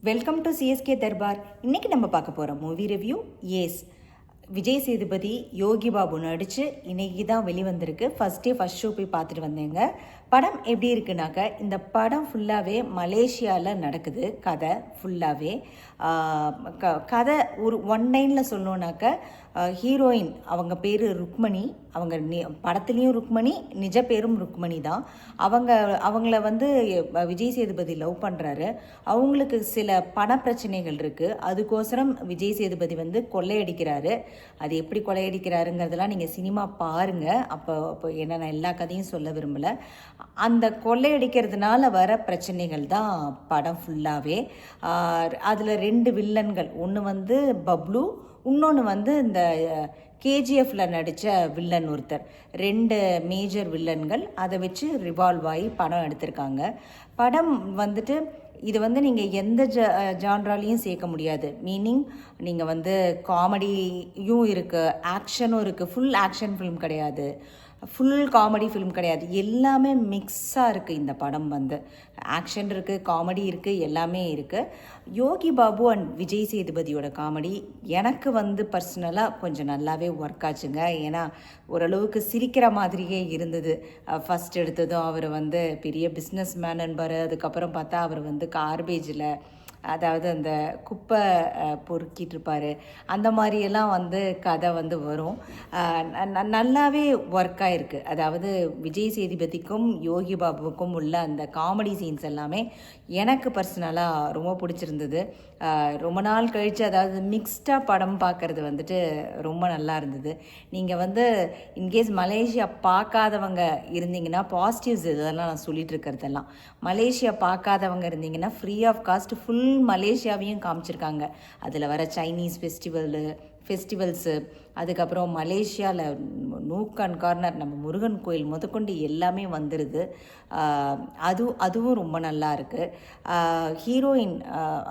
Welcome to CSK Darbar. இன்றைக்கி நம்ம பார்க்க போகிற movie review Ace. Vijay Sethupathi, Yogi Babu நடித்து இன்றைக்கி தான் வெளிவந்திருக்கு. ஃபஸ்ட் ஷோ போய் பார்த்துட்டு வந்தேங்க. படம் எப்படி இருக்குனாக்க, இந்த படம் ஃபுல்லாகவே மலேசியாவில் நடக்குது. கதை ஃபுல்லாகவே கதை ஒரு ஒன் லைனில் சொல்லணுன்னாக்க, ஹீரோயின் அவங்க பேர் ருக்மணி. அவங்க படத்துலேயும் ருக்மணி, நிஜ பேரும் ருக்மணி தான். அவங்கள விஜய் சேதுபதி லவ் பண்ணுறாரு. அவங்களுக்கு சில பண பிரச்சனைகள் இருக்குது. அதுக்கோசரம் விஜய் சேதுபதி கொள்ளையடிக்கிறாரு. அது எப்படி கொள்ளையடிக்கிறாருங்கிறதெல்லாம் நீங்கள் சினிமா பாருங்கள். அப்போ என்ன, நான் எல்லா கதையும் சொல்ல விரும்பலை. அந்த கொள்ளையடிக்கிறதுனால வர பிரச்சனைகள் தான் படம் ஃபுல்லாகவே. அதில் 2 வில்லன்கள், ஒன்று பப்ளு, இன்னொன்று இந்த கேஜிஎஃப்ல நடித்த வில்லன் ஒருத்தர். 2 மேஜர் வில்லன்கள். அதை வச்சு ரிவால்வ் ஆகி படம் எடுத்திருக்காங்க. படம் இது நீங்கள் எந்த ஜான்ராலையும் சேர்க்க முடியாது. மீனிங் நீங்கள் காமெடியும் இருக்குது, ஆக்ஷனும் இருக்குது. ஃபுல் ஆக்ஷன் ஃபிலிம் கிடையாது, ஃபுல் காமெடி ஃபிலிம் கிடையாது. எல்லாமே மிக்ஸாக இருக்குது இந்த படம். ஆக்ஷன் இருக்குது, காமெடி இருக்குது, எல்லாமே இருக்குது. யோகி பாபு அண்ட் விஜய் சேதுபதியோட காமெடி எனக்கு பர்சனலாக கொஞ்சம் நல்லாவே ஒர்க் ஆச்சுங்க. ஏன்னா ஓரளவுக்கு சிரிக்கிற மாதிரியே இருந்தது. ஃபஸ்ட் எடுத்ததும் அவர் பெரிய பிஸ்னஸ் மேனுன்பார். அதுக்கப்புறம் பார்த்தா அவர் கார்பேஜில், அதாவது அந்த குப்பை பொறுக்கிட்டு இருப்பார். அந்த மாதிரியெல்லாம் கதை வரும். நல்லாவே ஒர்க் ஆகிருக்கு. அதாவது விஜய் சேதுபதிக்கும் யோகி பாபுவுக்கும் உள்ள அந்த காமெடி சீன்ஸ் எல்லாமே எனக்கு பர்சனலாக ரொம்ப பிடிச்சிருந்தது. ரொம்ப நாள் கழித்து, அதாவது மிக்ஸ்டாக படம் பார்க்குறது ரொம்ப நல்லா இருந்தது. நீங்கள் இன்கேஸ் மலேசியா பார்க்காதவங்க இருந்தீங்கன்னா, பாசிட்டிவ்ஸ் இதெல்லாம் நான் சொல்லிட்டு இருக்கிறதெல்லாம், மலேசியா பார்க்காதவங்க இருந்தீங்கன்னா ஃப்ரீ ஆஃப் காஸ்ட் ஃபுல் மலேசியாவையும் காமிச்சிருக்காங்க. அதில் வர சைனீஸ் ஃபெஸ்டிவல்ஸு, அதுக்கப்புறம் மலேசியாவில் நூக் அண்ட் கார்னர் நம்ம முருகன் கோயில் முதற்கொண்டு எல்லாமே வந்துடுது. அதுவும் ரொம்ப நல்லா இருக்குது. ஹீரோயின்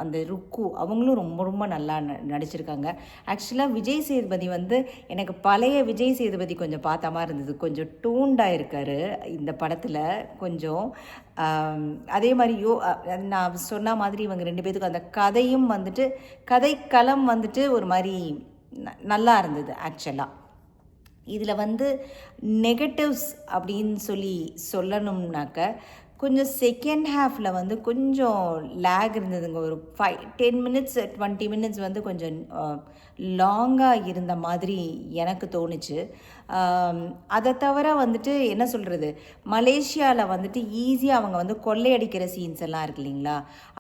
அந்த ருக்கு, அவங்களும் ரொம்ப ரொம்ப நல்லா நடிச்சிருக்காங்க. ஆக்சுவலாக விஜய் சேதுபதி எனக்கு பழைய விஜய் சேதுபதி கொஞ்சம் பார்த்த மாதிரி இருந்தது. கொஞ்சம் டூண்டாக இருக்கார் இந்த படத்தில் கொஞ்சம். அதே மாதிரி நான் சொன்ன மாதிரி இவங்க 2 பேத்துக்கும் அந்த கதையும் கதைக்களம் ஒரு மாதிரி நல்லா இருந்தது. ஆக்சுவலாக இதில் நெகட்டிவ்ஸ் அப்படின்னு சொல்லணும்னாக்க, கொஞ்சம் செகண்ட் ஹாஃபில் கொஞ்சம் லேக் இருந்ததுங்க. ஒரு 10 மினிட்ஸ் 20 மினிட்ஸ் கொஞ்சம் லாங்காக இருந்த மாதிரி எனக்கு தோணுச்சு. அதை தவிர என்ன சொல்கிறது, மலேசியாவில் ஈஸியாக அவங்க கொள்ளையடிக்கிற சீன்ஸ் எல்லாம் இருக்கு இல்லைங்களா,